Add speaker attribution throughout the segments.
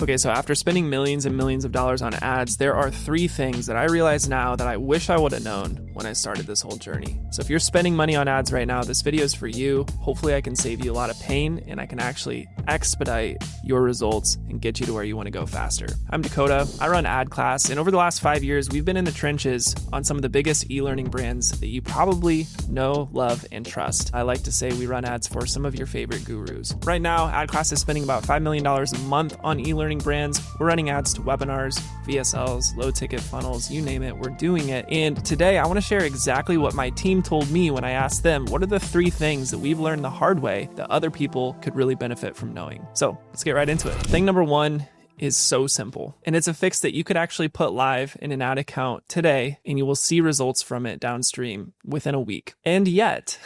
Speaker 1: Okay, so after spending millions and millions of dollars on ads, there are 3 things that I realize now that I wish I would have known when I started this whole journey. So if you're spending money on ads right now, this video is for you. Hopefully I can save you a lot of pain and I can actually expedite your results and get you to where you want to go faster. I'm Dakota. I run Ad Class, and over the last 5 years, we've been in the trenches on some of the biggest e-learning brands that you probably know, love, and trust. I like to say we run ads for some of your favorite gurus. Right now, Ad Class is spending about $5 million a month on e-learning brands. We're running ads to webinars, VSLs, low ticket funnels, you name it, we're doing it. And today I want to share exactly what my team told me when I asked them, what are the 3 things that we've learned the hard way that other people could really benefit from knowing? So let's get right into it. Thing number 1 is so simple, and it's a fix that you could actually put live in an ad account today and you will see results from it downstream within a week. And yet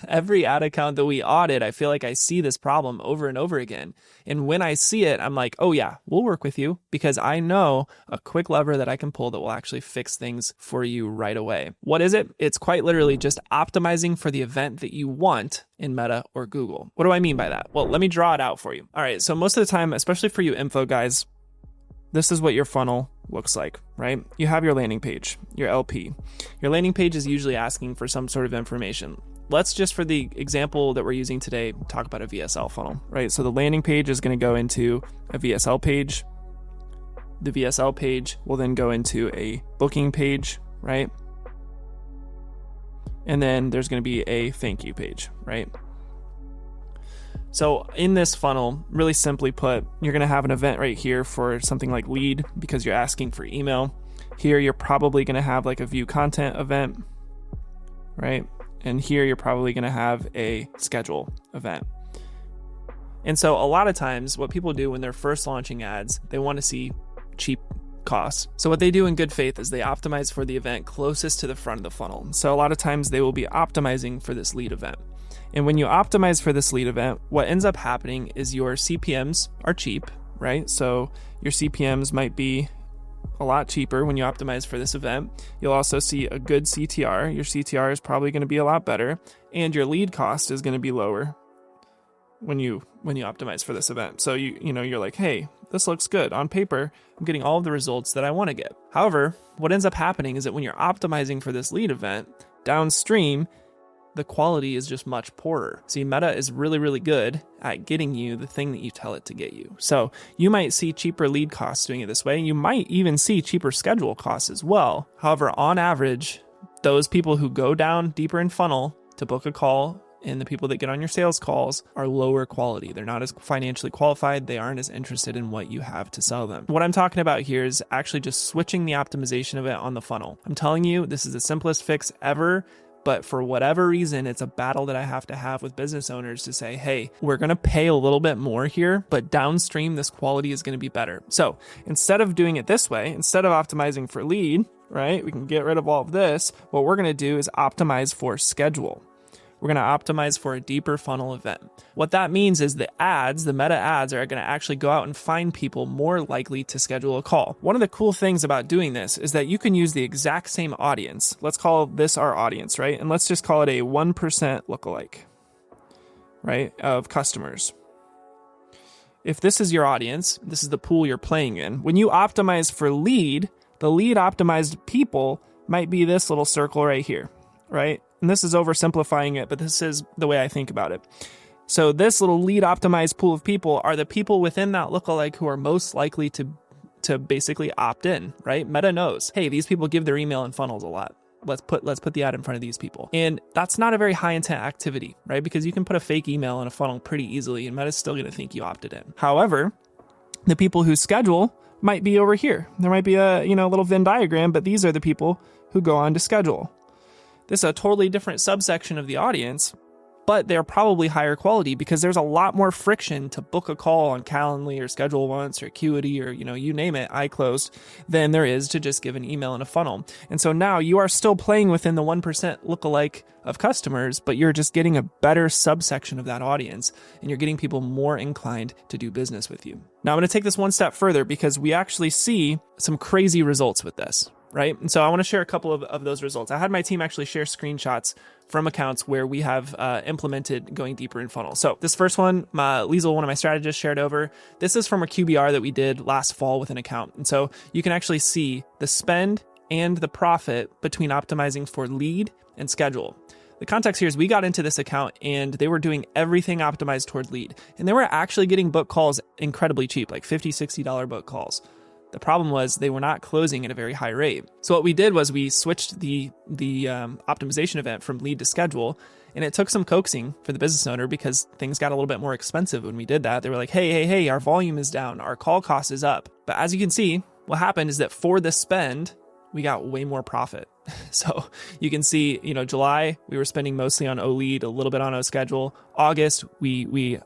Speaker 1: every ad account that we audit, I feel like I see this problem over and over again. And when I see it, I'm like, oh yeah, we'll work with you, because I know a quick lever that I can pull that will actually fix things for you right away. What is it? It's quite literally just optimizing for the event that you want in Meta or Google. What do I mean by that? Well, let me draw it out for you. All right, so most of the time, especially for you info guys, this is what your funnel looks like, right? You have your landing page, your LP. Your landing page is usually asking for some sort of information. Let's just, for the example that we're using today, talk about a VSL funnel, right? So the landing page is going to go into a VSL page. The VSL page will then go into a booking page, right? And then there's going to be a thank you page, right? So in this funnel, really simply put, you're going to have an event right here for something like lead, because you're asking for email. Here, you're probably going to have like a view content event, right? And here, you're probably going to have a schedule event. And so a lot of times what people do when they're first launching ads, they want to see cheap costs. So what they do in good faith is they optimize for the event closest to the front of the funnel. So a lot of times they will be optimizing for this lead event. And when you optimize for this lead event, what ends up happening is your CPMs are cheap, right? So your CPMs might be a lot cheaper when you optimize for this event. You'll also see a good CTR. Your CTR is probably going to be a lot better, and your lead cost is going to be lower when you optimize for this event. So you're like, hey, this looks good. On paper, I'm getting all of the results that I want to get. However, what ends up happening is that when you're optimizing for this lead event, downstream, the quality is just much poorer. See, Meta is really, really good at getting you the thing that you tell it to get you. So you might see cheaper lead costs doing it this way. You might even see cheaper schedule costs as well. However, on average, those people who go down deeper in funnel to book a call and the people that get on your sales calls are lower quality. They're not as financially qualified. They aren't as interested in what you have to sell them. What I'm talking about here is actually just switching the optimization of it on the funnel. I'm telling you, this is the simplest fix ever. But for whatever reason, it's a battle that I have to have with business owners to say, hey, we're going to pay a little bit more here, but downstream, this quality is going to be better. So instead of doing it this way, instead of optimizing for lead, right, we can get rid of all of this. What we're going to do is optimize for schedule. We're going to optimize for a deeper funnel event. What that means is the ads, the Meta ads, are going to actually go out and find people more likely to schedule a call. One of the cool things about doing this is that you can use the exact same audience. Let's call this our audience, right? And let's just call it a 1% lookalike, right, of customers. If this is your audience, this is the pool you're playing in. When you optimize for lead, the lead optimized people might be this little circle right here, right? And this is oversimplifying it, but this is the way I think about it. So this little lead optimized pool of people are the people within that lookalike who are most likely to basically opt in, right? Meta knows, hey, these people give their email in funnels a lot. Let's put the ad in front of these people. And that's not a very high intent activity, right? Because you can put a fake email in a funnel pretty easily and Meta's still going to think you opted in. However, the people who schedule might be over here. There might be a little Venn diagram, but these are the people who go on to schedule. This is a totally different subsection of the audience, but they're probably higher quality because there's a lot more friction to book a call on Calendly or Schedule Once or Acuity or, you name it, iClosed, than there is to just give an email in a funnel. And so now you are still playing within the 1% lookalike of customers, but you're just getting a better subsection of that audience and you're getting people more inclined to do business with you. Now I'm going to take this one step further because we actually see some crazy results with this. right? And so I want to share a couple of those results. I had my team actually share screenshots from accounts where we have implemented going deeper in funnel. So this first one, Liesel, one of my strategists, shared over. This is from a QBR that we did last fall with an account. And so you can actually see the spend and the profit between optimizing for lead and schedule. The context here is we got into this account and they were doing everything optimized toward lead. And they were actually getting book calls incredibly cheap, like $50, $60 book calls. The problem was they were not closing at a very high rate. So what we did was we switched the optimization event from lead to schedule, and it took some coaxing for the business owner because things got a little bit more expensive when we did that. They were like, hey, our volume is down, our call cost is up. But as you can see, what happened is that for the spend, we got way more profit. So you can see, July, we were spending mostly on O-lead, a little bit on O-schedule. August, we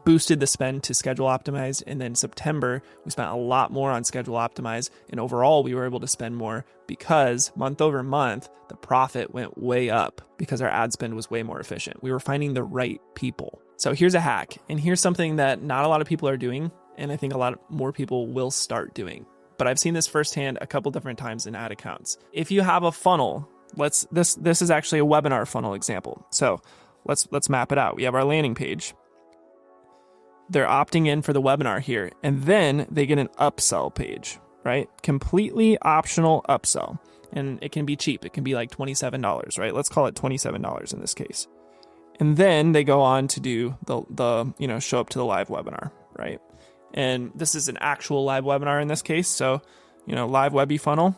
Speaker 1: boosted the spend to schedule optimized. And then September, we spent a lot more on schedule optimized. And overall, we were able to spend more because month over month, the profit went way up because our ad spend was way more efficient. We were finding the right people. So here's a hack. And here's something that not a lot of people are doing. And I think a lot more people will start doing. But I've seen this firsthand a couple different times in ad accounts. If you have a funnel, this is actually a webinar funnel example. So let's map it out. We have our landing page. They're opting in for the webinar here, and then they get an upsell page, right? Completely optional upsell. And it can be cheap. It can be like $27, right? Let's call it $27 in this case. And then they go on to do the show up to the live webinar, right? And this is an actual live webinar in this case. So, live Webby funnel.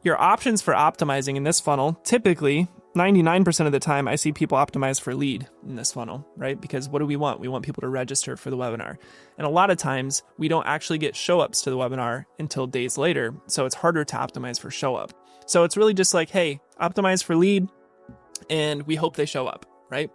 Speaker 1: Your options for optimizing in this funnel, typically 99% of the time, I see people optimize for lead in this funnel, right? Because what do we want? We want people to register for the webinar. And a lot of times we don't actually get show ups to the webinar until days later. So it's harder to optimize for show up. So it's really just like, hey, optimize for lead and we hope they show up, right?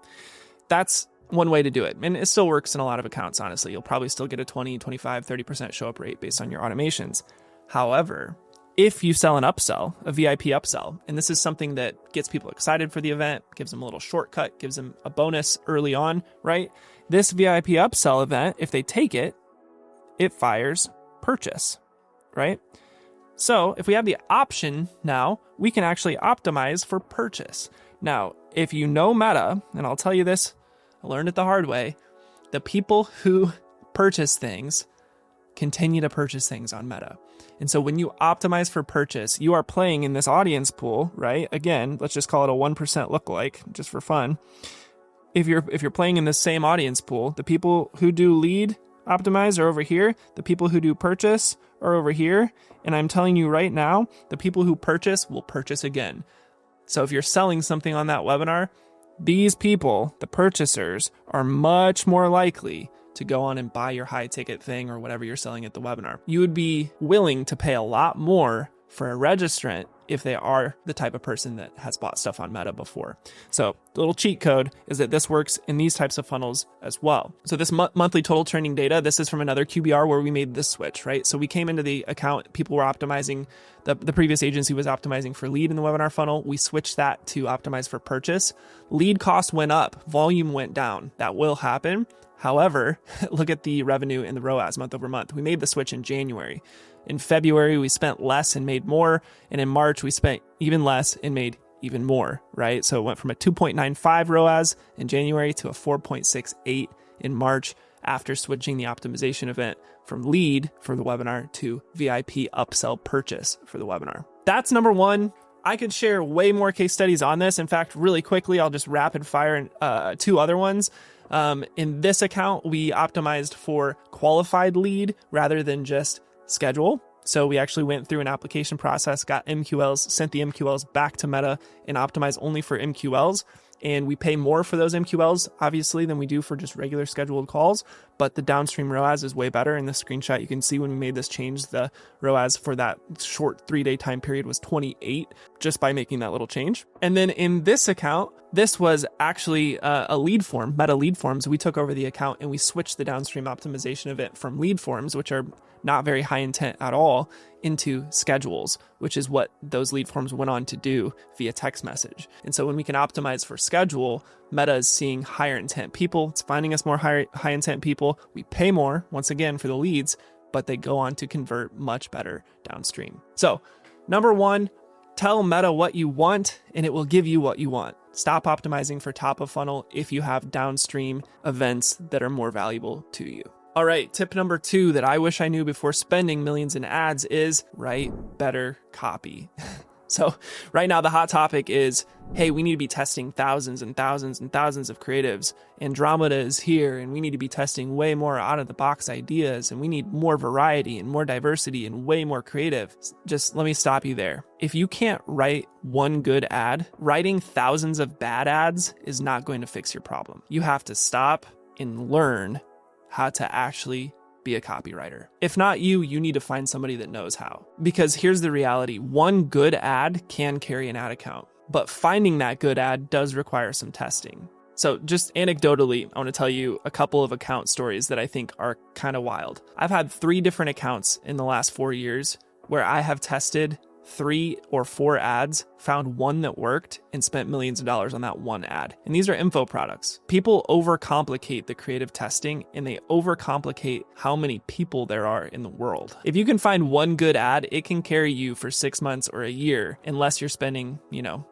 Speaker 1: That's one way to do it. And it still works in a lot of accounts, honestly. You'll probably still get a 20, 25, 30% show up rate based on your automations. However, if you sell an upsell, a VIP upsell, and this is something that gets people excited for the event, gives them a little shortcut, gives them a bonus early on, right? This VIP upsell event, if they take it, it fires purchase, right? So if we have the option now, we can actually optimize for purchase. Now, if you know Meta, and I'll tell you this, I learned it the hard way, the people who purchase things continue to purchase things on Meta. And so when you optimize for purchase, you are playing in this audience pool, right? Again, let's just call it a 1% lookalike, just for fun. If you're playing in the same audience pool, the people who do lead optimize are over here. The people who do purchase are over here. And I'm telling you right now, the people who purchase will purchase again. So if you're selling something on that webinar, these people, the purchasers, are much more likely to go on and buy your high ticket thing or whatever you're selling at the webinar. You would be willing to pay a lot more for a registrant if they are the type of person that has bought stuff on Meta before. So the little cheat code is that this works in these types of funnels as well. So this monthly total trending data, this is from another QBR where we made this switch, right? So we came into the account, people were optimizing, the previous agency was optimizing for lead in the webinar funnel. We switched that to optimize for purchase. Lead cost went up, volume went down. That will happen. However, look at the revenue in the ROAS month over month. We made the switch in January. In February, we spent less and made more. And in March, we spent even less and made even more, right? So it went from a 2.95 ROAS in January to a 4.68 in March after switching the optimization event from lead for the webinar to VIP upsell purchase for the webinar. That's number one. I could share way more case studies on this. In fact, really quickly, I'll just rapid fire two other ones. In this account, we optimized for qualified lead rather than just schedule. So we actually went through an application process, got MQLs, sent the MQLs back to Meta and optimized only for MQLs. And we pay more for those MQLs, obviously, than we do for just regular scheduled calls. But the downstream ROAS is way better. In this screenshot, you can see when we made this change, the ROAS for that short 3-day time period was 28 just by making that little change. And then in this account, this was actually a lead form, Meta lead forms. We took over the account and we switched the downstream optimization event from lead forms, which are not very high intent at all, into schedules, which is what those lead forms went on to do via text message. And so when we can optimize for schedule, Meta is seeing higher intent people. It's finding us more high intent people. We pay more, once again, for the leads, but they go on to convert much better downstream. So, number one, tell Meta what you want and it will give you what you want. Stop optimizing for top of funnel if you have downstream events that are more valuable to you. All right, tip number 2 that I wish I knew before spending millions in ads is write better copy. So right now the hot topic is, hey, we need to be testing thousands and thousands and thousands of creatives. Andromeda is here and we need to be testing way more out of the box ideas and we need more variety and more diversity and way more creative. Just let me stop you there. If you can't write one good ad, writing thousands of bad ads is not going to fix your problem. You have to stop and learn how to actually be a copywriter. If not you, you need to find somebody that knows how. Because here's the reality. One good ad can carry an ad account, but finding that good ad does require some testing. So just anecdotally, I want to tell you a couple of account stories that I think are kind of wild. I've had 3 different accounts in the last 4 years where I have tested 3 or 4 ads, found one that worked, and spent millions of dollars on that one ad. And these are info products. People overcomplicate the creative testing and they overcomplicate how many people there are in the world. If you can find one good ad, it can carry you for 6 months or a year, unless you're spending,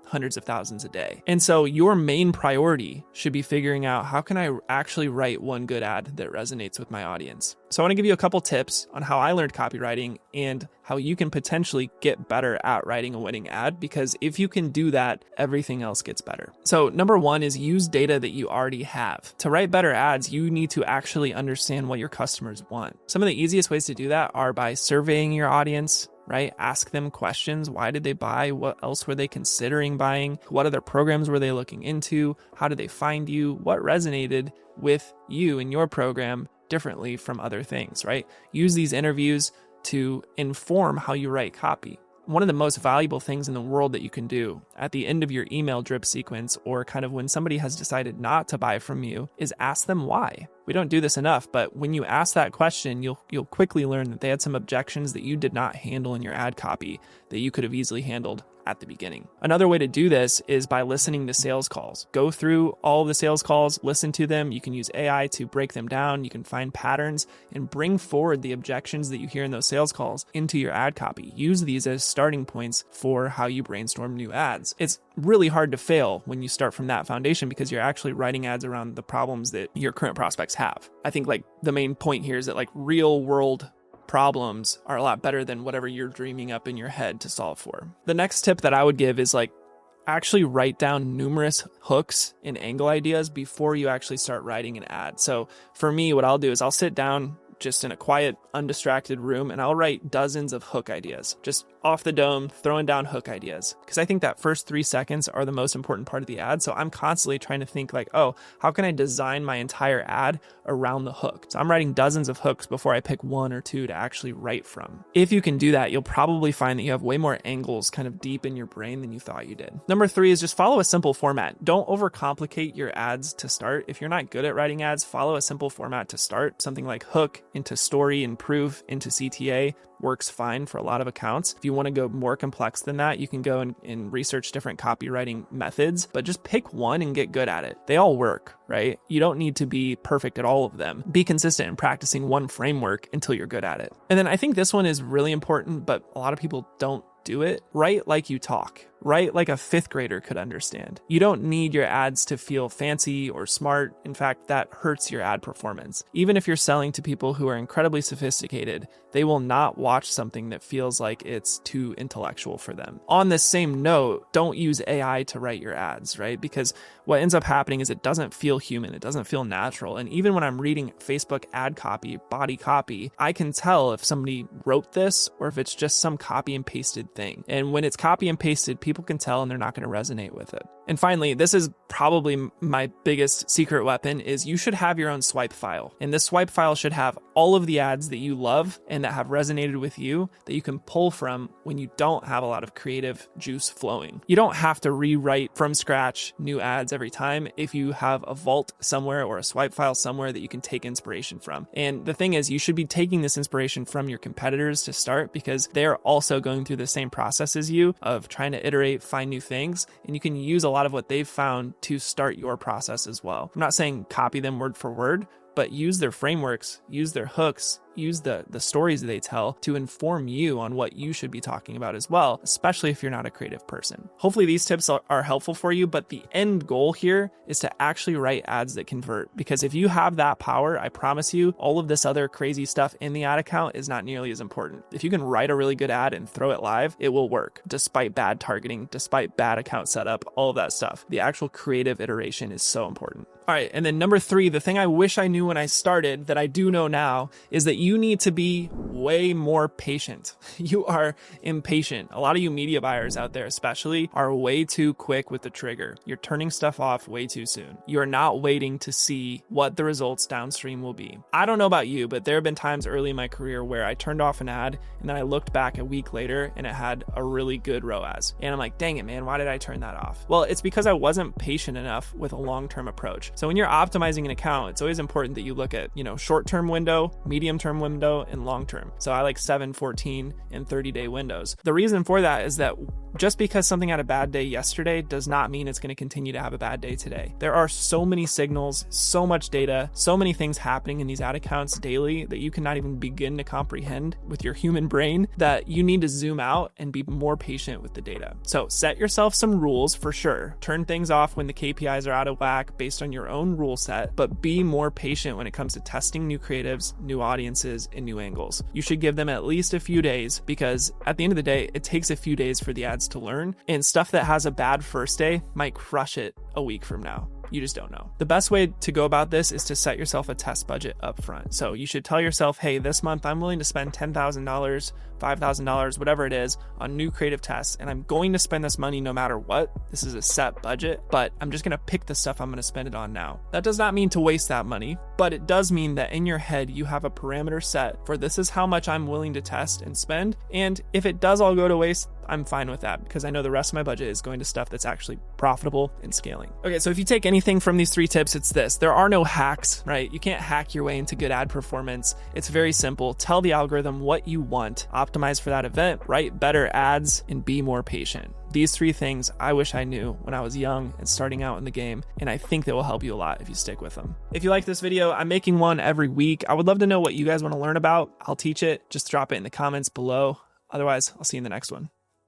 Speaker 1: hundreds of thousands a day. And so your main priority should be figuring out, how can I actually write one good ad that resonates with my audience? So I want to give you a couple tips on how I learned copywriting and how you can potentially get better at writing a winning ad, because if you can do that, everything else gets better. So number 1 is use data that you already have. To write better ads, you need to actually understand what your customers want. Some of the easiest ways to do that are by surveying your audience, right? Ask them questions. Why did they buy? What else were they considering buying? What other programs were they looking into? How did they find you? What resonated with you and your program differently from other things, right? Use these interviews to inform how you write copy. One of the most valuable things in the world that you can do at the end of your email drip sequence, or kind of when somebody has decided not to buy from you, is ask them why. We don't do this enough, but when you ask that question, you'll quickly learn that they had some objections that you did not handle in your ad copy that you could have easily handled at the beginning. Another way to do this is by listening to sales calls. Go through all of the sales calls, listen to them. You can use AI to break them down. You can find patterns and bring forward the objections that you hear in those sales calls into your ad copy. Use these as starting points for how you brainstorm new ads. It's really hard to fail when you start from that foundation, because you're actually writing ads around the problems that your current prospects have. I think the main point here is that real world problems are a lot better than whatever you're dreaming up in your head to solve for. The next tip that I would give is actually write down numerous hooks and angle ideas before you actually start writing an ad. So for me, what I'll do is I'll sit down just in a quiet, undistracted room, and I'll write dozens of hook ideas, just off the dome, throwing down hook ideas. Because I think that first 3 seconds are the most important part of the ad. So I'm constantly trying to think how can I design my entire ad around the hook? So I'm writing dozens of hooks before I pick 1 or 2 to actually write from. If you can do that, you'll probably find that you have way more angles kind of deep in your brain than you thought you did. Number 3 is just follow a simple format. Don't overcomplicate your ads to start. If you're not good at writing ads, follow a simple format to start. Something like hook into story and proof into CTA works fine for a lot of accounts. If you want to go more complex than that, you can go and research different copywriting methods, but just pick one and get good at it. They all work, right? You don't need to be perfect at all of them. Be consistent in practicing one framework until you're good at it. And then I think this one is really important, but a lot of people don't do it. Write like you talk. Write like a 5th grader could understand. You don't need your ads to feel fancy or smart. In fact, that hurts your ad performance. Even if you're selling to people who are incredibly sophisticated, they will not watch something that feels like it's too intellectual for them. On this same note, don't use AI to write your ads, right? Because what ends up happening is it doesn't feel human. It doesn't feel natural. And even when I'm reading Facebook ad copy, body copy, I can tell if somebody wrote this or if it's just some copy and pasted thing. And when it's copy and pasted, people can tell and they're not going to resonate with it. And finally, this is probably my biggest secret weapon, is you should have your own swipe file. And this swipe file should have all of the ads that you love and that have resonated with you that you can pull from when you don't have a lot of creative juice flowing. You don't have to rewrite from scratch new ads every time if you have a vault somewhere or a swipe file somewhere that you can take inspiration from. And the thing is, you should be taking this inspiration from your competitors to start, because they're also going through the same process as you of trying to iterate, find new things, and you can use a lot of what they've found to start your process as well. I'm not saying copy them word for word, but use their frameworks, use their hooks, use the stories they tell to inform you on what you should be talking about as well, especially if you're not a creative person. Hopefully these tips are helpful for you, but the end goal here is to actually write ads that convert, because if you have that power, I promise you, all of this other crazy stuff in the ad account is not nearly as important. If you can write a really good ad and throw it live, it will work despite bad targeting, despite bad account setup, all of that stuff. The actual creative iteration is so important. All right, and then number 3, the thing I wish I knew when I started that I do know now is that you need to be way more patient. You are impatient. A lot of you media buyers out there especially are way too quick with the trigger. You're turning stuff off way too soon. You're not waiting to see what the results downstream will be. I don't know about you, but there have been times early in my career where I turned off an ad and then I looked back a week later and it had a really good ROAS. And I'm like, dang it, man, why did I turn that off? Well, it's because I wasn't patient enough with a long-term approach. So when you're optimizing an account, it's always important that you look at, short-term window, medium-term window, and long-term. So I like 7, 14, and 30-day windows. The reason for that is that just because something had a bad day yesterday does not mean it's going to continue to have a bad day today. There are so many signals, so much data, so many things happening in these ad accounts daily that you cannot even begin to comprehend with your human brain, that you need to zoom out and be more patient with the data. So set yourself some rules for sure. Turn things off when the KPIs are out of whack based on your own rule set, but be more patient when it comes to testing new creatives, new audiences, and new angles. You should give them at least a few days, because at the end of the day, it takes a few days for the ads to learn, and stuff that has a bad first day might crush it a week from now. You just don't know. The best way to go about this is to set yourself a test budget up front. So you should tell yourself, hey, this month I'm willing to spend $10,000, $5,000, whatever it is, on new creative tests, and I'm going to spend this money no matter what. This is a set budget, but I'm just going to pick the stuff I'm going to spend it on now. That does not mean to waste that money, but it does mean that in your head you have a parameter set for this is how much I'm willing to test and spend, and if it does all go to waste, I'm fine with that because I know the rest of my budget is going to stuff that's actually profitable and scaling. Okay, so if you take anything from these 3 tips, it's this. There are no hacks, right? You can't hack your way into good ad performance. It's very simple. Tell the algorithm what you want, optimize for that event, write better ads, and be more patient. These 3 things I wish I knew when I was young and starting out in the game, and I think they will help you a lot if you stick with them. If you like this video, I'm making one every week. I would love to know what you guys want to learn about. I'll teach it. Just drop it in the comments below. Otherwise, I'll see you in the next one.